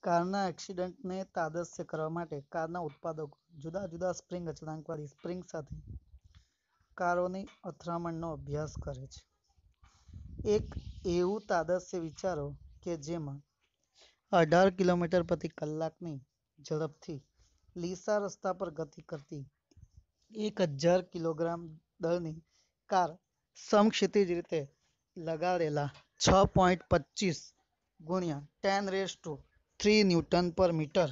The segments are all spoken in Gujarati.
કારના એક્સિડન્ટને તાદસ્ય કરવા માટે કારના ઉત્પાદકો જુદા જુદા સ્પ્રિંગ અચળાંકવાળી સ્પ્રિંગ સાથે કારોની અથડામણનો અભ્યાસ કરે છે. એક એવું તાદસ્ય વિચારો કે જેમાં 18 કિલોમીટર પ્રતિ કલાકની ઝડપથી લીસા રસ્તા પર ગતિ કરતી 1000 કિલોગ્રામ દળની કાર સમક્ષિતિજ રીતે લગાડેલા 6.25 ગુણ્યા 10³ ન્યૂટન પર મીટર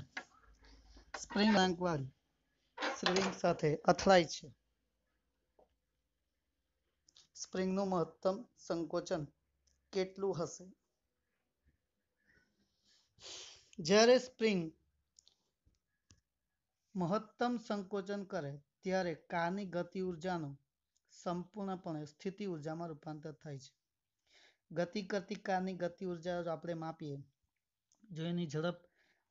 સ્પ્રિંગ અચળાંકવાળી સ્પ્રિંગ સાથે અથડાય છે. સ્પ્રિંગનું મહત્તમ સંકોચન કેટલું હશે? જ્યારે સ્પ્રિંગ મહત્તમ સંકોચન કરે ત્યારે કારની ગતિ ઉર્જાનું સંપૂર્ણપણે સ્થિતિ ઉર્જામાં રૂપાંતર થાય છે. ગતિ કરતી કારની ગતિ ઉર્જા આપણે માપીએ, જો એની ઝડપ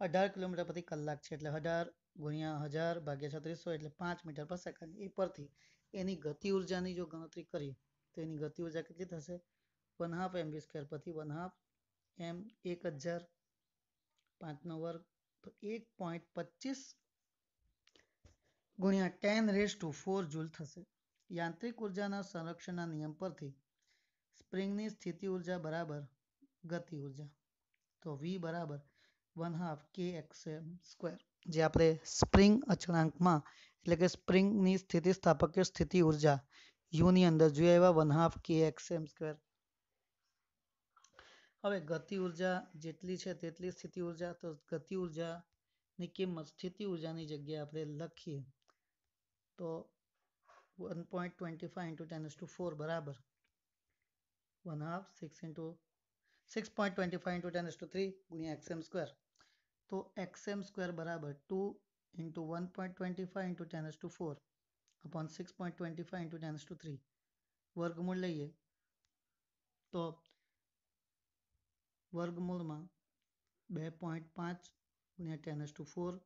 18 કિલોમીટર પ્રતિ કલાક છે એટલે 18 ગુણ્યા 1000 ભાગ્યા 3600 એટલે 5 મીટર પર સેકન્ડ. એ પરથી એની ગતિ ઉર્જાની જો ગણતરી કરીએ તો એની ગતિ ઉર્જા કેટલી થશે? 1/2 mv² પરથી 1/2 m 1000 5 નો વર્ગ તો 1.25 ગુણ્યા 10⁴ જૂલ થશે. યાંત્રિક ઉર્જાના સંરક્ષણના નિયમ પરથી સ્પ્રિંગની સ્થિતિ ઉર્જા બરાબર ગતિ ઉર્જા, તો V બરાબર 1/2 kxm², જે આપણે સ્પ્રિંગ અચળાંકમાં એટલે કે સ્પ્રિંગની સ્થિતિસ્થાપકીય સ્થિતિ ઉર્જા U ની અંદર જોયા એવા 1/2 kxm². હવે ગતિ ઉર્જા જેટલી છે તેટલી સ્થિતિ ઉર્જા, તો ગતિ ઉર્જાની કિંમત સ્થિતિ ઉર્જાની જગ્યાએ આપણે લખીએ તો 1.25 × 10⁴ બરાબર 1/2 6.25 × 10⁵ ગુણ્યા xm², તો xm² બરાબર 2 × 1.25 × 10⁴ upon 6.25 × 10⁵. વર્ગમૂળ લઈએ તો વર્ગમૂળમાં 2.5 ગુણ્યા 10⁴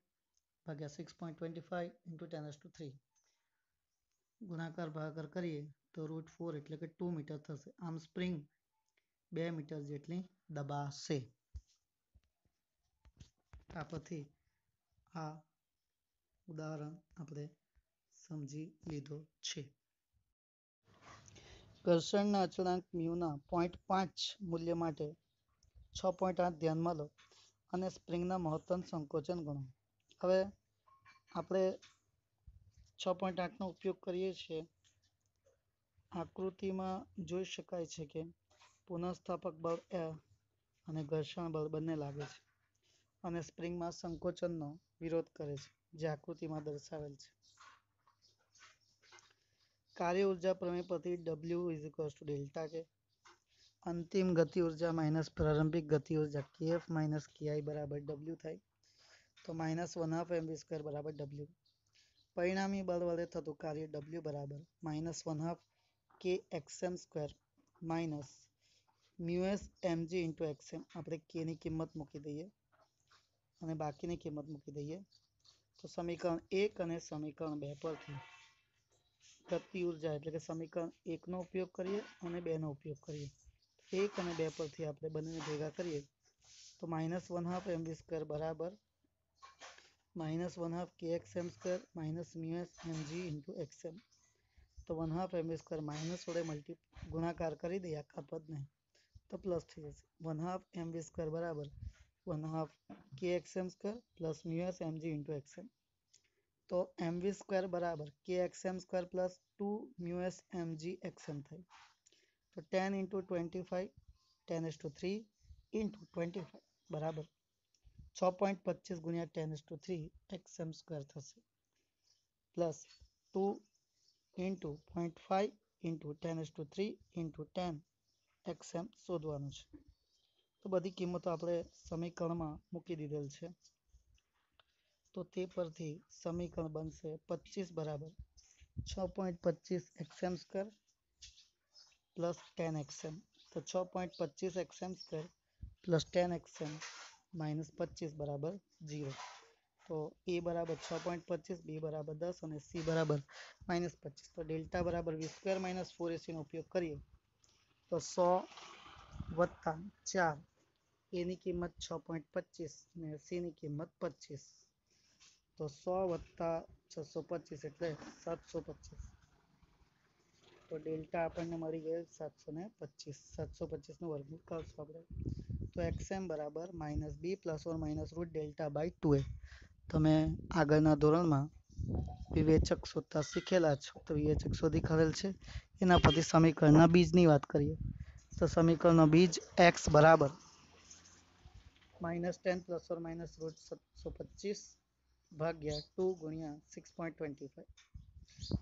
ભાગ્યા 6.25 × 10⁵. ગુણાકાર ભાગાકાર કરીએ તો √4 એટલે કે 2 મીટર થશે. આમ સ્પ્રિંગ 2 મીટર જેટલી દબાશે. આ પરથી આ ઉદાહરણ આપણે સમજી લીધો છે. ઘર્ષણના અચળાંક મ્યુના 0.5 મૂલ્ય માટે 6.8 ધ્યાનમાં લો અને સ્પ્રિંગના મહત્તમ સંકોચન ગણો. હવે આપણે 6.8 નો ઉપયોગ કરીએ છીએ. આકૃતિમાં જોઈ શકાય છે કે પુનઃસ્થાપક બળ અને ઘર્ષણ બળ બંને લાગે છે અને સ્પ્રિંગમાં સંકોચનનો વિરોધ કરે છે, જે આકૃતિમાં દર્શાવેલ છે. કાર્ય ઉર્જા પ્રમેય પરથી W = Δ K. અંતિમ ગતિ ઉર્જા માઇનસ પ્રારંભિક ગતિ ઉર્જા kF - ki બરાબર W થાય, તો -1/2 mv² બરાબર W. પરિણામી બળ વડે થતું કાર્ય W બરાબર -1/2 kxm² - μs mg × xm. આપણે k ની કિંમત મૂકી દઈએ અને બાકીની કિંમત મૂકી દઈએ તો સમીકરણ 1 અને સમીકરણ 2 પરથી ગતિ ઉર્જા એટલે કે સમીકરણ 1 નો ઉપયોગ કરીએ અને 2 નો ઉપયોગ કરીએ. 1 અને 2 પરથી આપણે બંનેને ભેગા કરીએ તો -1/2 mv² બરાબર -1/2 kxm² - μs mg × xm. તો 1/2 mv² માઇનસ વડે ગુણાકાર કરી દઈએ આખા પદને તો પ્લસ થઈ જશે. 1/2 mv² બરાબર 1/2 kxm² + μs mg × xm. તો mv² બરાબર kxm² + 2 μs mg xm થાય. તો 10 × 25 10⁵ × 25 બરાબર 6.25 ગુણ્યા 10⁵ xm² થશે પ્લસ 2 × 0.5 × 10⁵ × 10 xm શોધવાનું છે. તો બધી કિંમતો આપણે સમીકરણમાં મૂકી દીધેલ છે. તો તે પરથી સમીકરણ બનશે 25 બરાબર 6.25 xm² + 10 xm. તો 6.25 xm² + 10 xm - 25 બરાબર 0. તો A બરાબર 6.25, B બરાબર 10 અને C બરાબર -25. તો ડેલ્ટા બરાબર V² - 4AC નો ઉપયોગ કરીએ તો 100 + 4 A ની કિંમત 6.25 ને C ની કિંમત 25, તો 100 + 625 એટલે 725. તો ડેલ્ટા આપણને મળી ગયો 725. 725 નું વર્ગમૂળ કરશું આપણે, તો xm બરાબર -b ± √delta/2a. તમે આગળના ધોરણમાં વિવેચક શોધતા શીખેલા છો, તો વિવેચક શોધી કાઢેલ છે. એના પરથી સમીકરણના બીજની વાત કરીએ, તો સમીકરણનો બીજ x બરાબર -10 ± √725 ભાગ્યા 2 ગુણ્યા 6.25,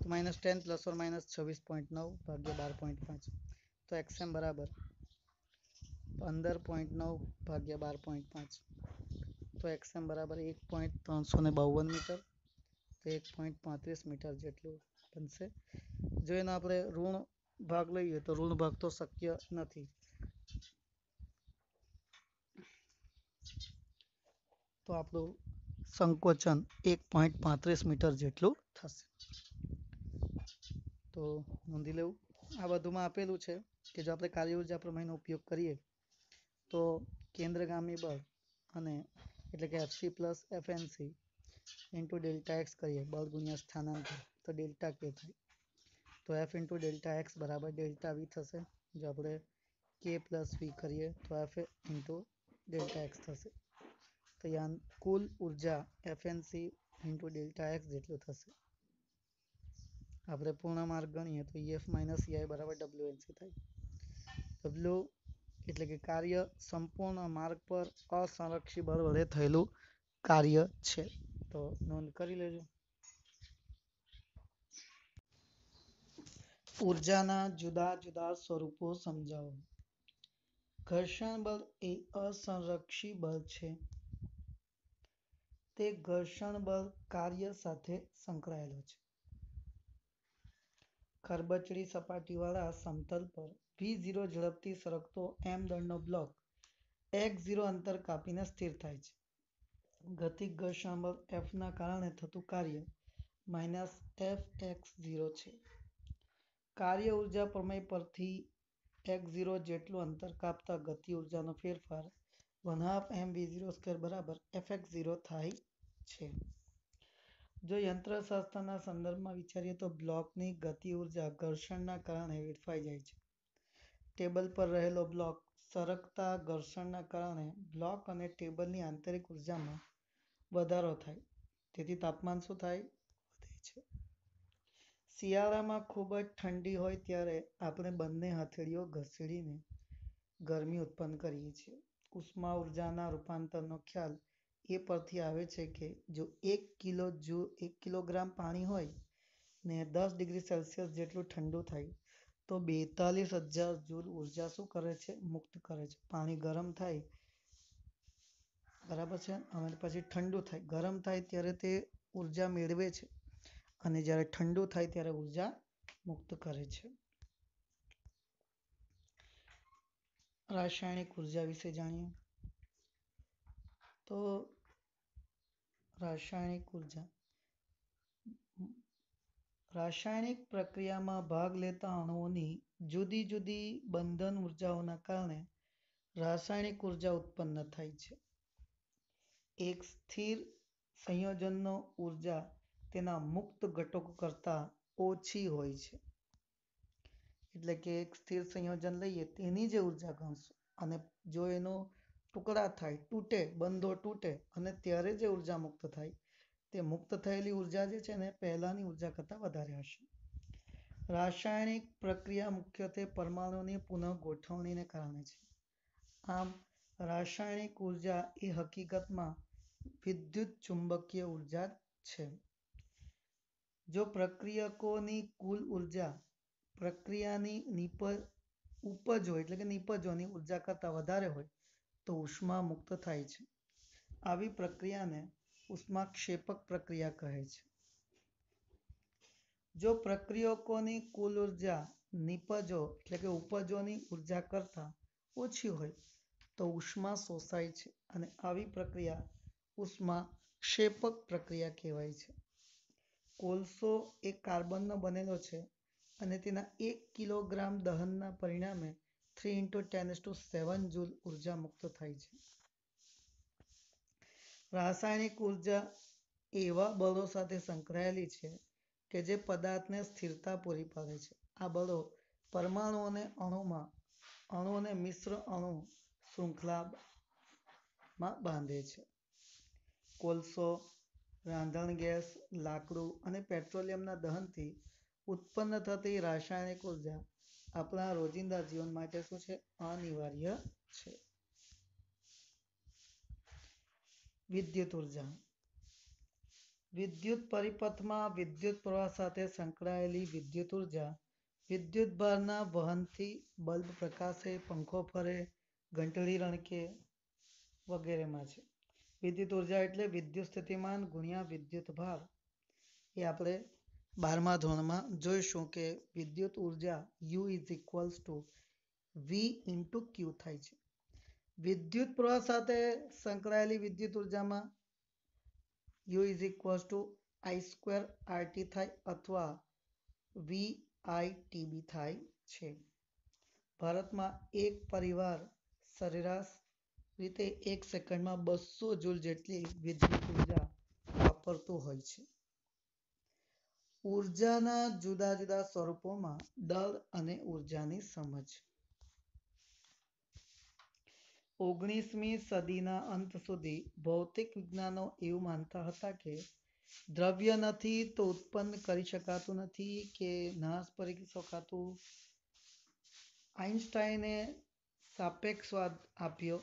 તો -10 ± 26.9 ભાગ્યા 12.5, તો xm બરાબર 15.9 ભાગ્યા 12.5, તો xm બરાબર 1.352 મીટર, તો 1.35 મીટર જેટલું બનશે. જો એનો આપણે ઋણ ભાગ લઈએ તો ઋણ ભાગ તો શક્ય નથી, તો આપણું સંકોચન 1.35 મીટર જેટલું થશે. તો નોંધી લેવું. આ બધુંમાં આપેલું છે કે જો આપણે કાર્ય ઉર્જા પ્રમેયનો ઉપયોગ કરીએ તો કેન્દ્રગામી બળ અને એટલે કે Fc + Fnc × Δx કરીએ, બળ ગુણ્યા સ્થાનાંતર, તો ડેલ્ટા K થાય. તો F × Δx બરાબર Δv થશે. જો આપણે K + V કરીએ તો F × Δx થશે. તો યાન કુલ ઉર્જા Fnc × Δx જેટલું થશે. આપણે પૂર્ણ માર્ગ ગણીએ તો Ef - Ei બરાબર Wnc થાય. W એટલે કે કાર્ય સંપૂર્ણ માર્ગ પર અસંરક્ષી બળ વડે થયેલું કાર્ય છે, તો નોંધ કરી લેજો. ઉર્જાના જુદા જુદા સ્વરૂપો સમજાવો. ઘર્ષણ બળ એ અસંરક્ષી બળ છે. તે ઘર્ષણ બળ કાર્ય સાથે સંકળાયેલો છે. ખરબચડી સપાટીવાળા સમતલ પર v0 ઝડપથી સરકતો m દળનો બ્લોક x0 અંતર કાપીને સ્થિર થાય છે. ગતિક ઘર્ષણ બળ F ના કારણે થતું કાર્ય -Fx0 છે. કાર્ય ઉર્જા પ્રમેય પરથી x0 જેટલું અંતર કાપતા ગતિ ઉર્જાનો ફેરફાર 1/2 mv02 બરાબર Fx0 થાય છે. જો યંત્રશાસ્ત્રના સંદર્ભમાં વિચારીએ તો બ્લોકની ગતિ ઉર્જા ઘર્ષણના કારણે વેડફાઈ જાય છે. ટેબલ પર રહેલો બ્લોક સરકતા ઘર્ષણના કારણે બ્લોક અને ટેબલની આંતરિક ઉર્જામાં વધારો થાય, તેથી તાપમાન શું થાય? વધે છે. શિયાળામાં ખૂબ જ ઠંડી હોય ત્યારે આપણે બંને હથેળીઓ ઘસેડીને ગરમી ઉત્પન્ન કરીએ છીએ. ઉષ્મા ઉર્જાના રૂપાંતરનો ખ્યાલ એ પરથી આવે છે કે જો 1 કિલોગ્રામ પાણી હોય ને 10 ડિગ્રી સેલ્સિયસ જેટલું ઠંડુ થાય તો 42,000 જૂલ ઉર્જા શું કરે છે? મુક્ત કરે છે. પાણી ગરમ થાય, બરાબર છે, અને પછી ઠંડુ થાય. ગરમ થાય ત્યારે તે ઉર્જા મેળવે છે અને જ્યારે ઠંડુ થાય ત્યારે ઉર્જા મુક્ત કરે છે. રાસાયણિક ઉર્જા વિશે જાણીએ તો રાસાયણિક ઉર્જા રાસાયણિક પ્રક્રિયામાં ભાગ લેતા અણુઓની જુદી જુદી બંધન ઉર્જાઓના કારણે રાસાયણિક ઉર્જા ઉત્પન્ન થાય છે. એક સ્થિર સંયોજનનો ઉર્જા તેના મુક્ત ઘટકો કરતાં ઓછી હોય છે. એટલે કે એક સ્થિર સંયોજન લઈએ તેની જે ઉર્જા ગણશું અને જો એનો ટુકડા થાય, તૂટે, બંધો તૂટે અને ત્યારે જે ઉર્જા મુક્ત થાય તે મુક્ત થયેલી ઉર્જા જે છે ને પહેલાની ઉર્જા કરતાં વધારે હશે. રાસાયણિક પ્રક્રિયા મુખ્યત્વે પરમાણુની પુનઃગોઠવણીને કારણે છે. આમ રાસાયણિક ઉર્જા એ હકીકતમાં વિદ્યુત ચુંબકીય ઉર્જા છે. જો પ્રક્રિયકોની કુલ ઉર્જા પ્રક્રિયાની ઉપજો એટલે કે નિપજોની ઉર્જા કરતાં વધારે હોય તો ઉષ્મા મુક્ત થાય છે. આવી પ્રક્રિયાને ઉષ્માક્ષેપક પ્રક્રિયા કહે છે. જો પ્રક્રિયકોની કુલ ઉર્જા નિપજો એટલે કે ઉપજોની ઉર્જા કરતાં ઓછી હોય તો ઉષ્મા શોષાય છે અને આવી પ્રક્રિયા ઉષ્માક્ષેપક પ્રક્રિયા કહેવાય છે. કોલસો એ કાર્બનનો બનેલો છે અને તેના 1 કિલોગ્રામ દહનના પરિણામે 3 into 10⁷ જૂલ ઉર્જા મુક્ત થાય છે. રાસાયણિક ઉર્જા એવા બળો સાથે સંકળાયેલી છે કે જે પદાર્થને સ્થિરતા પૂરી પાડે છે. આ બળો પરમાણુઓને અણુઓને મિશ્ર અણુ શૃંખલામાં બાંધે છે. કોલસો, રાંધણ ગેસ, લાકડું અને પેટ્રોલિયમના દહનથી ઉત્પન્ન થતી રાસાયણિક ઉર્જા આપણા રોજિંદા જીવન માટે શું છે? અનિવાર્ય છે. વિદ્યુત ઉર્જા. વિદ્યુત પરિપથમાં વિદ્યુત પ્રવાહ સાથે સંકળાયેલી વિદ્યુત ઉર્જા વિદ્યુત ભારના વહનથી બલ્બ પ્રકાશે, પંખો ફરે, ઘંટડી રણકે વગેરેમાં છે. વિદ્યુત ઉર્જા એટલે વિદ્યુત સ્થિતિમાન ગુણ્યા વિદ્યુત ભાર. એ આપણે 12મા ધોરણમાં જોઈશું કે વિદ્યુત ઉર્જા U is equals to V into Q થાય છે. વિદ્યુત પ્રવાહ સાથે સંકળાયેલી વિદ્યુત ઉર્જામાં U is equals to I² RT થાય અથવા VITB થાય છે. ભારતમાં એક પરિવાર સરેરાશ રીતે 1 સેકન્ડમાં 200 જૂલ જેટલી વિદ્યુત ઉર્જા વાપરતું હોય છે. ઉર્જાના જુદા જુદા સ્વરૂપોમાં દળ અને ઉર્જાની સમજ. 19મી સદીના અંત સુધી ભૌતિક વિજ્ઞાનો એવું માનતા હતા કે દ્રવ્ય નથી તો ઉત્પન્ન કરી શકાતું નથી કે નાશ કરી શકાતું. આઈન્સ્ટાઈને સાપેક્ષવાદ આપ્યો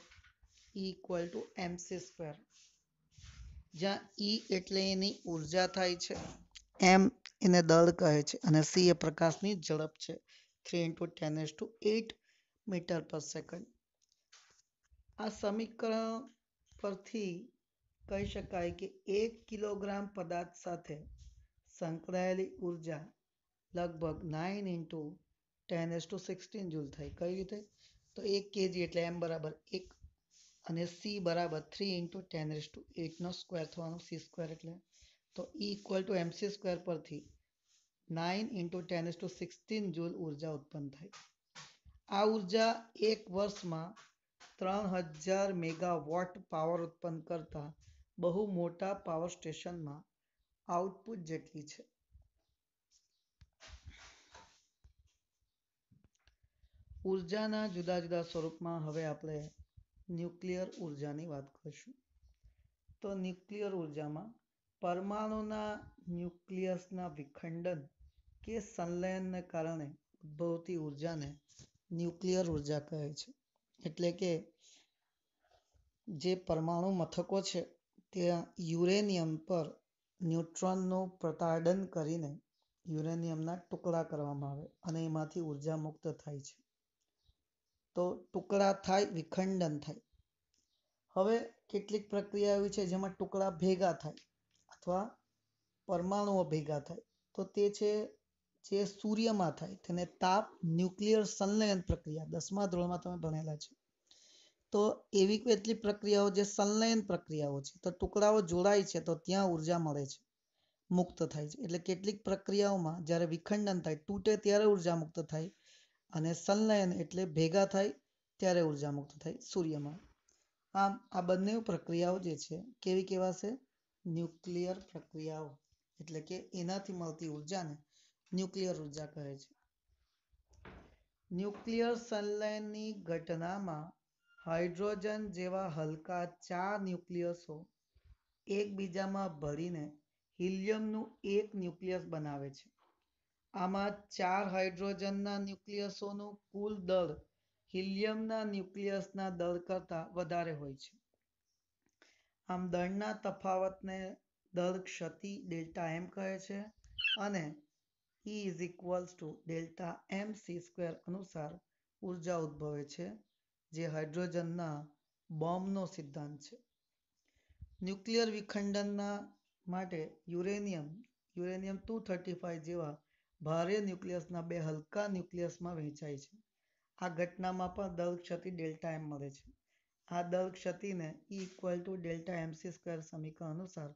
E=mc², જ્યાં E એટલે એની ઉર્જા થાય છે, m એને દળ કહે છે અને c એ પ્રકાશની ઝડપ છે. 3 into 10⁸ મીટર પર સેકન્ડ. આ સમીકરણ પરથી કહી શકાય કે 1 કિલોગ્રામ પદાર્થ સાથે સંકળાયેલી ઉર્જા લગભગ 9 into 10⁻16 જૂલ થાય. કઈ રીતે? તો 1 kg એટલે m બરાબર 1 અને c બરાબર 3 into 10⁸ નો સ્ક્વેર થવાનો, c² એટલે તો E=mc² પરથી 9 into 10⁻16 જૂલ ઉર્જા ઉત્પન્ન થાય. આ ઉર્જા એક વર્ષમાં 3000 મેગાવોટ પાવર ઉત્પન્ન કરતા બહુ મોટા પાવર સ્ટેશનમાં આઉટપુટ જેટલી છે. ઉર્જાના જુદા જુદા સ્વરૂપમાં હવે આપણે ન્યુક્લિયર ઉર્જાની વાત કરીશું. તો ન્યુક્લિયર ઉર્જામાં પરમાણુના ન્યુક્લિયસના વિખંડન કે સંલયનને કારણે ઉદ્ભવતી ઉર્જાને ન્યુક્લિયર ઉર્જા કહે છે. એટલે કે જે પરમાણુ મથકો છે ત્યાં યુરેનિયમ પર ન્યુટ્રોનનું પ્રતાડન કરીને યુરેનિયમના ટુકડા કરવામાં આવે અને એમાંથી ઉર્જા મુક્ત થાય છે. તો ટુકડા થાય, વિખંડન થાય. હવે કેટલીક પ્રક્રિયા એવી છે જેમાં ટુકડા ભેગા થાય અથવા પરમાણુઓ ભેગા થાય. તો તે છે જે સૂર્યમાં થાય તેને તાપ ન્યુક્લિયર સંલયન પ્રક્રિયા 10મા ધોરણમાં તમે ભણેલા છે. તો એવી કેટલી પ્રક્રિયાઓ જે સંલયન પ્રક્રિયાઓ છે. તો ટુકડાઓ જોડાય છે તો ત્યાં ઉર્જા મળે છે, મુક્ત થાય છે. એટલે કેટલીક પ્રક્રિયાઓમાં જ્યારે વિખંડન થાય, તૂટે ત્યારે ઉર્જા મુક્ત થાય અને સંલયન એટલે ભેગા થાય ત્યારે ઉર્જા મુક્ત થાય સૂર્યમાં. આમ આ બંને પ્રક્રિયાઓ જે છે કેવી કહેવાશે? ન્યુક્લિયર પ્રક્રિયાઓ. એટલે કે એનાથી મળતી ઉર્જાને ન્યુક્લિયર ઉર્જા કહે છે. ન્યુક્લિયર સંલયનની ઘટનામાં હાઇડ્રોજન જેવા હલકા 4 ન્યુક્લિયસો એકબીજામાં ભળીને હિલિયમનું એક ન્યુક્લિયસ બનાવે છે. આમાં 4 હાઇડ્રોજનના ન્યુક્લિયસોનું કુલ દળ હિલિયમના ન્યુક્લિયસના દળ કરતાં વધારે હોય છે. આમ દળના તફાવતને દળ ક્ષતિ Δm કહે છે અને E=Δmc² અનુસાર ઉર્જા ઉદ્ભવે છે, જે હાઇડ્રોજનના બોમ્બનો સિદ્ધાંત છે. ન્યુક્લિયર વિખંડનના માટે યુરેનિયમ-235 જેવા ભારે ન્યુક્લિયસના 2 હલકા ન્યુક્લિયસમાં વહેંચાય છે. આ ઘટનામાં પણ દળ ક્ષતિ Δm મળે છે. આ દળ ક્ષતિને E=Δmc² સમીકરણ અનુસાર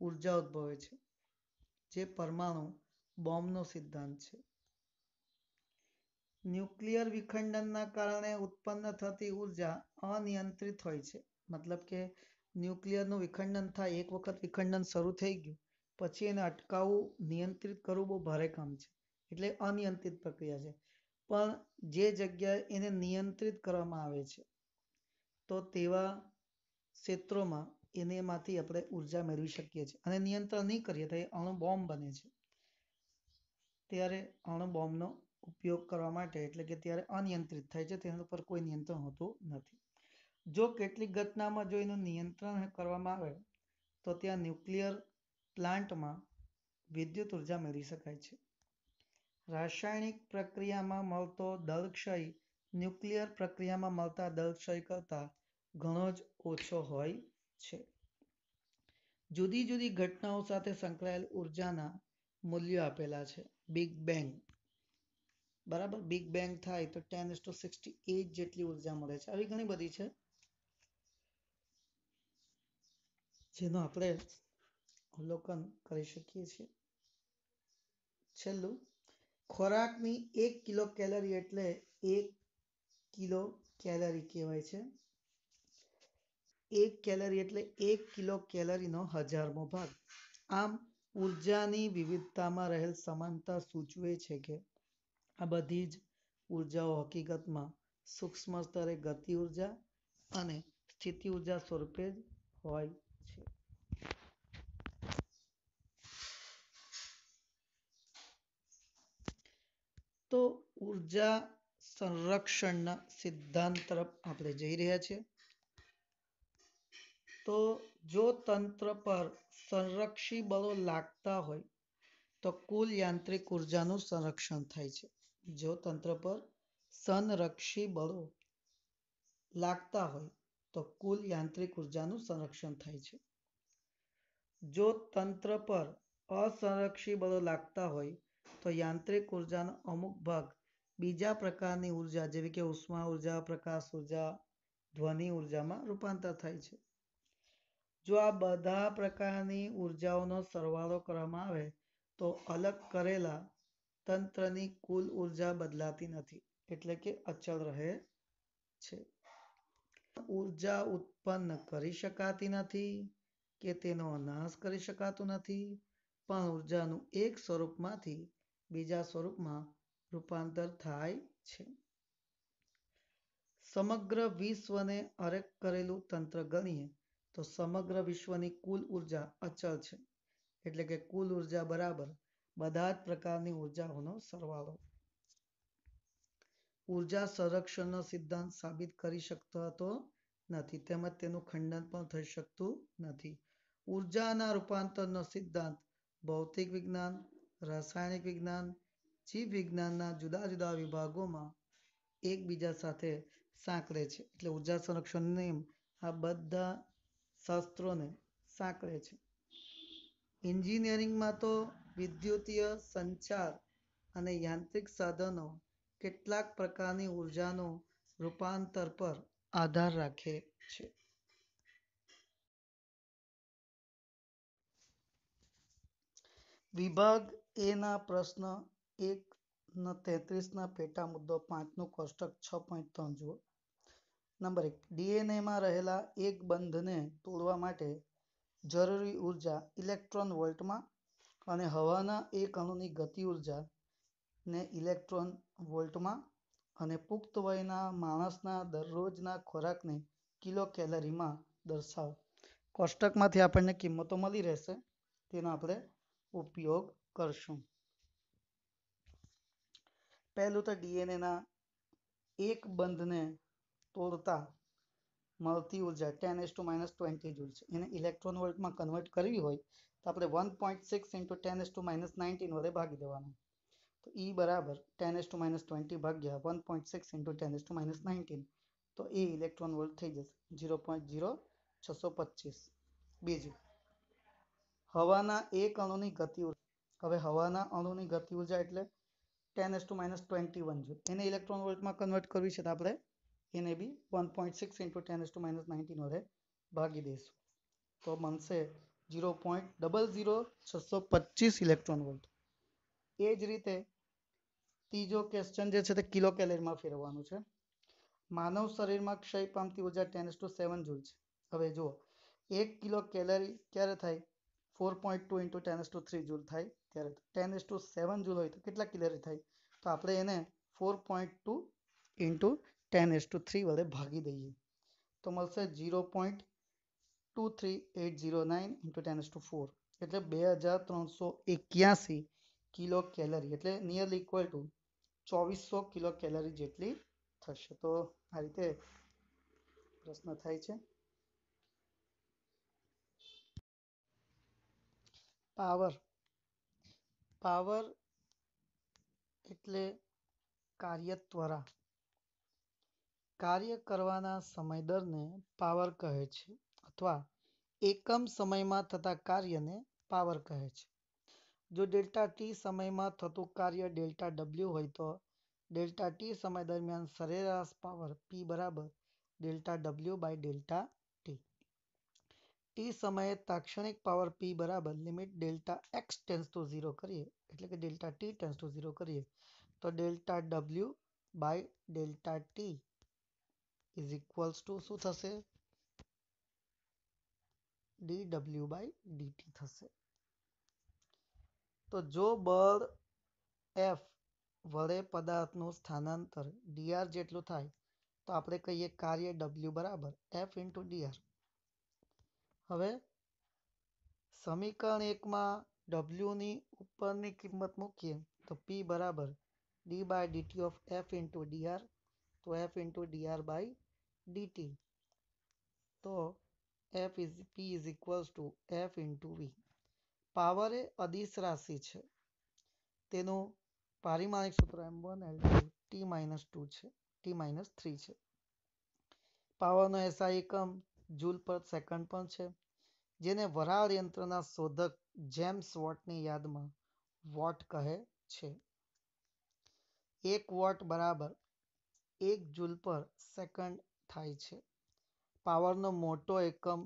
ઉર્જા ઉદ્ભવે છે, જે પરમાણુ બોમ્બનો સિદ્ધાંત છે. ન્યુક્લિયર વિખંડનના કારણે ઉત્પન્ન થતી ઉર્જા અનિયંત્રિત હોય છે. મતલબ કે ન્યુક્લિયરનું વિખંડન થાય, એક વખત વિખંડન શરૂ થઈ ગયું પછી એને અટકાવવું, નિયંત્રિત કરવું બહુ ભારે કામ છે. એટલે અનિયંત્રિત પ્રક્રિયા છે. પણ જે જગ્યાએ એને નિયંત્રિત કરવામાં આવે છે તો તેવા ક્ષેત્રોમાં એનેમાંથી આપણે ઉર્જા મેળવી શકીએ છીએ. અને નિયંત્રણ નહીં કરીએ તો એ અણુ બોમ્બ બને છે. ત્યારે અણુ બોમ્બનો ઉપયોગ કરવા માટે, એટલે કે ત્યારે અનિયંત્રિત થાય છે, તેના પર કોઈ નિયંત્રણ હોતું નથી. જો કેટલીક ઘટનામાં જો એનું નિયંત્રણ કરવામાં આવે તો ત્યાં ન્યુક્લિયર પ્લાન્ટમાં વિદ્યુત ઉર્જા મેળવી શકાય છે. રાસાયણિક પ્રક્રિયામાં મળતો દળક્ષય ન્યુક્લિયર પ્રક્રિયામાં મળતા દળક્ષય કરતા ઘણો જ ઓછો હોય છે. જુદી જુદી ઘટનાઓ સાથે સંકળાયેલ ઉર્જાના મૂલ્યો આપેલા છે. બિગ બેંગ, બરાબર, બિગ બેંગ થાય તો 10⁻68 જેટલી ઉર્જા મળે છે. આવી ઘણી બધી છે જેનું આપણે અવલોકન કરી શકીએ છીએ. છેલ્લું, ખોરાકની 1 કિલો કેલરી એટલે 1 કિલો કેલરી કહેવાય છે. 1 કેલરી એટલે 1 કિલો કેલરીનો 1000મો ભાગ. આમ ઉર્જાની વિવિધતામાં રહેલ સમાનતા સૂચવે છે કે આ બધી જ ઉર્જાઓ હકીકતમાં સૂક્ષ્મ સ્તરે ગતિ ઉર્જા અને સ્થિતિ ઉર્જા સ્વરૂપે જ હોય છે. તો ઉર્જા સંરક્ષણના સિદ્ધાંત તરફ આપણે જઈ રહ્યા છીએ. તો જો તંત્ર પર સંરક્ષી બળો લાગતા હોય તો કુલ યાંત્રિક ઉર્જાનું સંરક્ષણ થાય છે. જો તંત્ર પર સંરક્ષી બળો લાગતા હોય તો કુલ યાંત્રિક ઉર્જાનું સંરક્ષણ થાય છે. જો તંત્ર પર અસંરક્ષી બળો લાગતા હોય તો યાંત્રિક ઉર્જાનો અમુક ભાગ બીજા પ્રકારની ઉર્જા જેવી કે ઉષ્મા ઉર્જા, પ્રકાશ ઉર્જા, ધ્વનિ ઉર્જામાં રૂપાંતર થાય છે. જો આ બધા પ્રકારની ઉર્જાઓનો સરવાળો કરવામાં આવે તો અલગ કરેલા તંત્રની કુલ ઉર્જા બદલાતી નથી, એટલે કે અચળ રહે છે. ઉર્જા ઉત્પન્ન કરી શકાતી નથી કે તેનો નાશ કરી શકાતો નથી, પણ ઉર્જાનું એક સ્વરૂપમાંથી બીજા સ્વરૂપમાં રૂપાંતર થાય છે. સમગ્ર વિશ્વને અરેખ કરેલું તંત્ર ગણીએ તો સમગ્ર વિશ્વની કુલ ઉર્જા અચળ છે. એટલે કે કુલ ઉર્જા બરાબર બધા જ પ્રકારની ઉર્જાઓનો સરવાળો. ઉર્જા સંરક્ષણનો સિદ્ધાંત સાબિત કરી શકતો નથી, તેમજ તેનું ખંડન પણ થઈ શકતું નથી. ઉર્જાના રૂપાંતરનો સિદ્ધાંત ભૌતિક વિજ્ઞાન, રાસાયણિક વિજ્ઞાન, જીવ વિજ્ઞાનના જુદા જુદા વિભાગોમાં એકબીજા સાથે સાંકળે છે. એટલે ઉર્જા સંરક્ષણ નિયમ આ બધા શાસ્ત્રોને સાંકળે છે. એન્જિનિયરિંગમાં તો વિદ્યુતીય સંચાર અને યાંત્રિક સાધનો કેટલાક પ્રકારની ઉર્જાનું રૂપાંતર પર આધાર રાખે છે. વિભાગ એ ના પ્રશ્ન 1/33 પેટા મુદ્દો 5નું કોષ્ટક 6.3 જુઓ. નંબર 1, ડીએનએમાં રહેલા એક બંધને તોડવા માટે જરૂરી ઉર્જા ઇલેક્ટ્રોન વોલ્ટમાં અને હવાના એક અણુની ગતિ ઉર્જા ને ઇલેક્ટ્રોન વોલ્ટમાં અને પુખ્ત વયના માણસના દરરોજના ખોરાકને કિલો કેલરીમાં દર્શાવો. કોષ્ટકમાંથી આપણને કિંમતો મળી રહેશે, તેનો આપણે ઉપયોગ કરશું. પહેલું તો ડીએનએના એક બંધને તોડતા મળતી ઉર્જા 10⁻20 જૂલ છે. એને ઇલેક્ટ્રોન વોલ્ટમાં કન્વર્ટ કરવી હોય તો આપણે 1.6 × 10⁻19 વડે ભાગી દેવાનું. તો E બરાબર 10⁻20 ભાગ્યા 1.6 × 10⁻19, તો એ ઇલેક્ટ્રોન વોલ્ટ થઈ જશે 0.0625. બીજું, હવાના એક અણુની ગતિ ઉર્જા. હવે હવાના અણુની ગતિ ઉર્જા એટલે 10⁻21 જૂલ. એને ઇલેક્ટ્રોન વોલ્ટમાં કન્વર્ટ કરવી છે તો આપણે એને બી 1.6 × 10⁻19 વડે ભાગી દઈશું, તો બનશે 0.00625 ઇલેક્ટ્રોન વોલ્ટ. એ જ રીતે ત્રીજો ક્વેશ્ચન જે છે તે કિલો કેલરીમાં ફેરવવાનું છે. માનવ શરીરમાં ક્ષય પામતી ઉર્જા 10⁷ જૂલ છે. હવે જુઓ 1 કિલો કેલરી ક્યારે થાય 4.2 × 10⁻³ જૂલ થાય ત્યારે 10⁷ જૂલ હોય તો કેટલા કેલરી થાય તો આપણે એને 4.2 × 10⁻³ વડે ભાગી દઈએ તો મળશે 0.23809 × 10⁴ એટલે 2381 કિલો કેલરી એટલે nearly equal to 2400 kilo calorie જેટલી થશે. તો આ રીતે પ્રશ્ન થાય છે. પાવર એટલે કાર્ય ત્વરા. કાર્ય કરવાના સમય દરને પાવર કહે છે અથવા એકમ સમયમાં થતા કાર્યને પાવર કહે છે. જો ΔT સમયમાં થતું કાર્ય ΔW હોય તો ΔT સમય દરમિયાન સરેરાશ પાવર P બરાબર ΔW/ΔT. ટી સમયે તાત્ક્ષણિક પાવર P બરાબર લિમિટ Δx → 0 કરીએ એટલે કે Δt → 0 કરીએ તો ΔW/ΔT ઇઝ ઇક્વલ્સ ટુ શું થશે dW/dt થશે. તો જો બળ F વડે પદાર્થનું સ્થાનાંતર dr જેટલું થાય તો આપણે કહીએ કાર્ય W બરાબર F × dr. હવે સમીકરણ 1માં W ની ઉપરની કિંમત મૂકીએ તો P બરાબર d/dt of F × dr તો F × dr/dt તો P is equals to F × V. Power એ અદિશ રાશિ છે. તેનું પારિમાણિક સૂત્ર m1L2 T-2 છે T-3 છે. પાવરનો SI એકમ જૂલ પર સેકન્ડ પણ છે જેને વરાળ યંત્રના શોધક જેમ્સ વોટની યાદમાં વોટ કહે છે. 1 વોટ બરાબર 1 જૂલ પર સેકન્ડ થાય છે. પાવરનો મોટો એકમ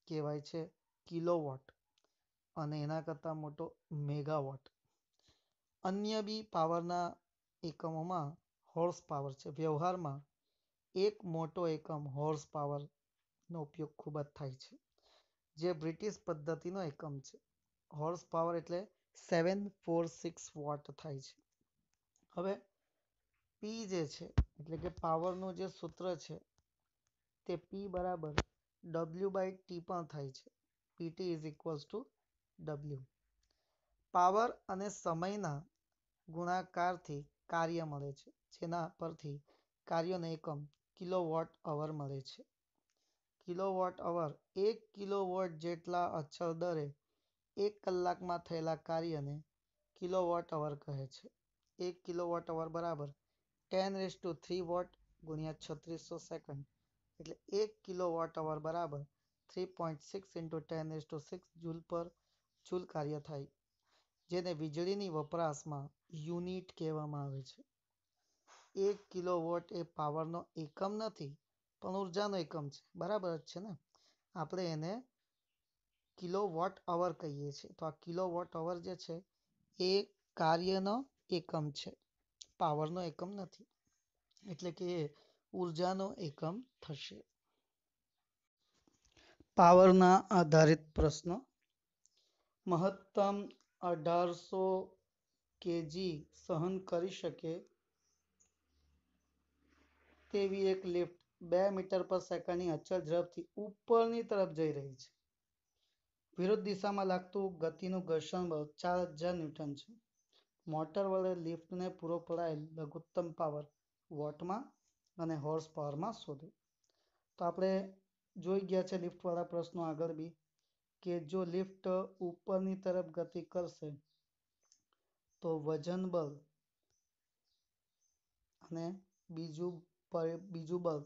કહેવાય છે કિલોવોટ અને એના કરતાં મોટો મેગાવોટ. અન્ય બી પાવરના એકમોમાં હોર્સ પાવર છે. વ્યવહારમાં એક મોટો એકમ હોર્સ પાવરનો ઉપયોગ ખૂબ જ થાય છે જે બ્રિટિશ પદ્ધતિનો એકમ છે. હોર્સ પાવર એટલે 746 વોટ થાય છે. હવે P જે છે એટલે કે પાવરનું જે સૂત્ર છે તે P બરાબર W/T પણ થાય છે. PT is equals two W. Power અને સમયના ગુણાકારથી કાર્ય મળે છે જેના પરથી કાર્યનો એકમ કિલોવોટ અવર મળે છે. કિલોવોટ અવર 1 કિલોવોટ જેટલા અચળ દરે 1 કલાકમાં થયેલા કાર્યને કિલોવોટ અવર કહે છે. 1 કિલોવોટ અવર બરાબર 10⁻³ વોટ ગુણ્યા 3600 સેકન્ડ એટલે 1 કિલોવોટ અવર બરાબર 3.6 × 10⁶ જૂલ પર જૂલ કાર્ય થાય જેને વીજળીની વપરાશમાં યુનિટ કહેવામાં આવે છે. 1 કિલોવોટ એ પાવરનો એકમ નથી પણ ઉર્જાનો એકમ છે. બરાબર જ છે ને. આપણે એને કિલોવોટ અવર કહીએ છીએ. તો આ કિલોવોટ અવર જે છે એ કાર્યનો એકમ છે, પાવરનો એકમ નથી. એટલે કે એ ઉર્જાનો એકમ થશે. પાવરના આધારિત પ્રશ્નો. મહત્તમ 1800 kg સહન કરી શકે તેવી એક લિફ્ટ 2 મીટર પર સેકન્ડની અચળ ઝડપથી ઉપરની તરફ જઈ રહી છે. વિરુદ્ધ દિશામાં લાગતું ગતિનું ઘર્ષણ બળ 4000 ન્યૂટન છે. મોટર વડે લિફ્ટને પૂરો પડાયેલ લઘુત્તમ પાવર વોટમાં અને હોર્સ પાવરમાં શોધો. તો આપણે જોઈ ગયા છે લિફ્ટવાળા પ્રશ્નો આગળ બી કે જો લિફ્ટ ઉપરની તરફ ગતિ કરશે તો વજન બળ અને બીજું બળ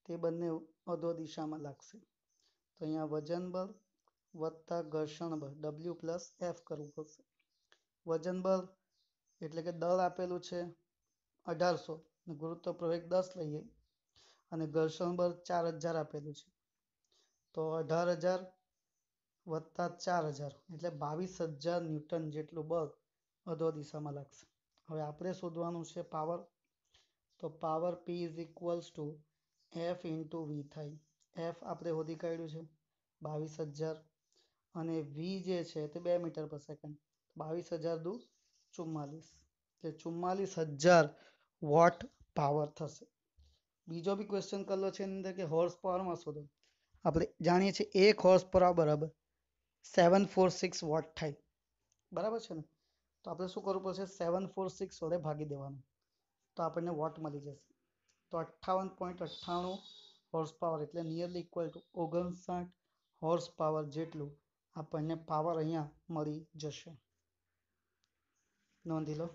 તે બંને અધો દિશામાં લાગશે. તો અહીંયા વજન બળ વત્તા ઘર્ષણ બળ W+F કરવું પડશે. વજન બળ એટલે કે દળ આપેલું છે 1800 ગુરુત્વ પ્રવેગ 10 લઈએ અને ઘર્ષણ બળ 4000 આપેલું છે તો 18000 વત્તા 4000 એટલે 22000 ન્યૂટન જેટલું બળ અધો દિશામાં લાગશે. હવે આપણે શોધવાનું છે પાવર, તો power P is equals to F into v થાય. F આપણે શોધી કાઢ્યું છે 22,000 અને V જે છે તે 2 મીટર પર સેકન્ડ. 22,000 દુ 44, એટલે 44,000 વોટ પાવર થશે. બીજો બી ક્વેશ્ચન કરેલો છે એની અંદર કે હોર્સ પાવરમાં શોધો. આપણે જાણીએ છીએ 1 હોર્સ પાવર બરાબર 746 વોટ થાય, બરાબર છે ને? તો આપણે શું કરવું પડશે? 746 વડે ભાગી દેવાનું, તો આપણને વોટ મળી જશે. તો 58.98 હોર્સ પાવર એટલે nearly equal to 59 horse power જેટલું આપણને પાવર અહીંયા મળી જશે. નોંધી લો.